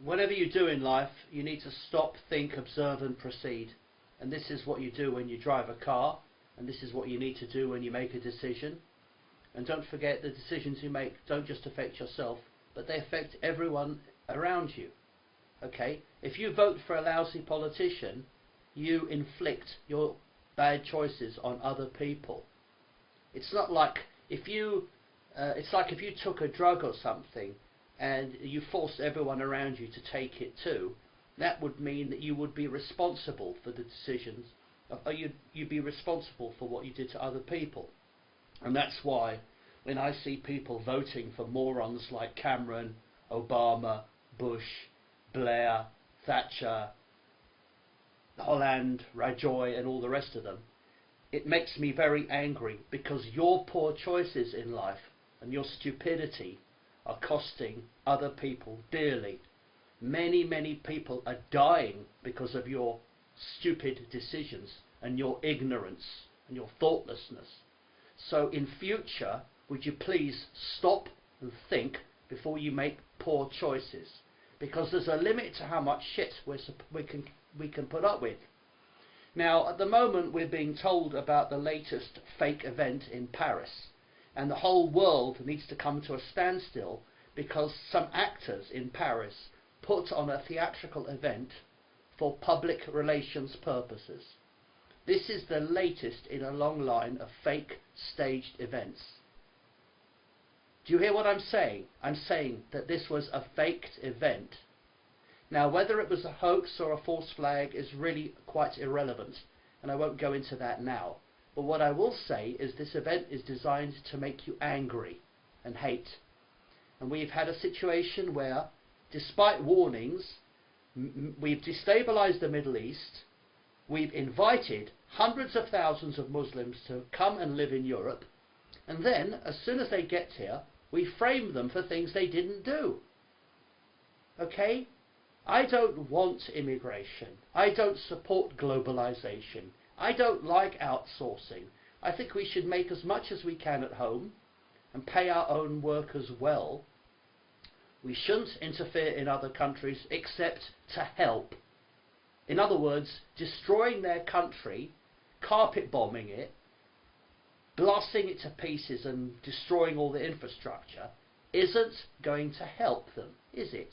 Whatever you do in life, you need to stop, think, observe and proceed. And this is what you do when you drive a car, and this is what you need to do when you make a decision. And don't forget, the decisions you make don't just affect yourself, but they affect everyone around you. Okay? If you vote for a lousy politician, you inflict your bad choices on other people. It's not like if you took a drug or something and you forced everyone around you to take it too. That would mean that you would be responsible for the decisions, or you'd be responsible for what you did to other people. And that's why when I see people voting for morons like Cameron, Obama, Bush, Blair, Thatcher, Holland, Rajoy and all the rest of them, it makes me very angry, because your poor choices in life and your stupidity are costing other people dearly. Many, many people are dying because of your stupid decisions and your ignorance and your thoughtlessness. So in future, would you please stop and think before you make poor choices, because there's a limit to how much shit we can put up with. Now, at the moment, we're being told about the latest fake event in Paris, and the whole world needs to come to a standstill because some actors in Paris put on a theatrical event for public relations purposes. This is the latest in a long line of fake staged events. Do you hear what I'm saying? I'm saying that this was a faked event. Now, whether it was a hoax or a false flag is really quite irrelevant, and I won't go into that now. But what I will say is this event is designed to make you angry and hate. And we've had a situation where, despite warnings, we've destabilized the Middle East, we've invited hundreds of thousands of Muslims to come and live in Europe, and then, as soon as they get here, we frame them for things they didn't do. Okay? I don't want immigration. I don't support globalization. I don't like outsourcing. I think we should make as much as we can at home and pay our own workers well. We shouldn't interfere in other countries except to help. In other words, destroying their country, carpet bombing it, blasting it to pieces and destroying all the infrastructure isn't going to help them, is it?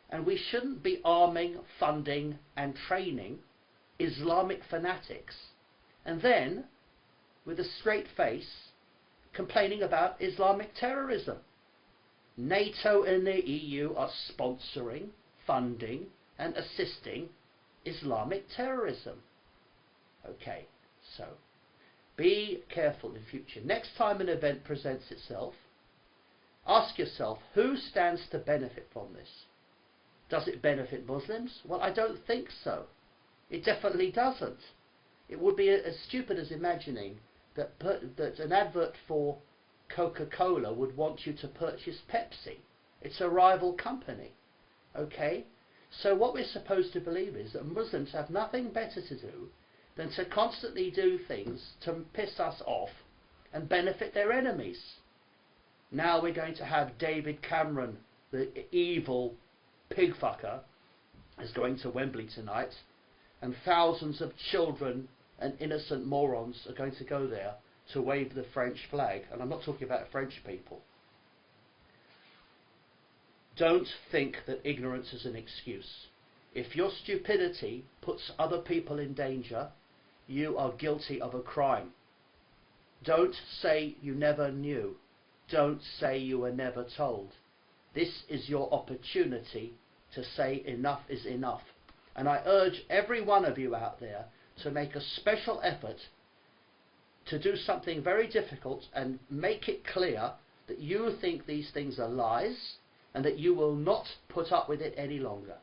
And we shouldn't be arming, funding and training Islamic fanatics and then, with a straight face, complaining about Islamic terrorism. NATO and the EU are sponsoring, funding and assisting Islamic terrorism. Okay, so be careful in future. Next time an event presents itself, ask yourself, who stands to benefit from this? Does it benefit Muslims? Well, I don't think so. It definitely doesn't. It would be as stupid as imagining that an advert for Coca-Cola would want you to purchase Pepsi. It's a rival company. Okay? So what we're supposed to believe is that Muslims have nothing better to do than to constantly do things to piss us off and benefit their enemies. Now we're going to have David Cameron, the evil pig fucker, is going to Wembley tonight, and thousands of children and innocent morons are going to go there to wave the French flag. And I'm not talking about French people. Don't think that ignorance is an excuse. If your stupidity puts other people in danger, you are guilty of a crime. Don't say you never knew. Don't say you were never told. This is your opportunity to say enough is enough. And I urge every one of you out there to make a special effort to do something very difficult and make it clear that you think these things are lies and that you will not put up with it any longer.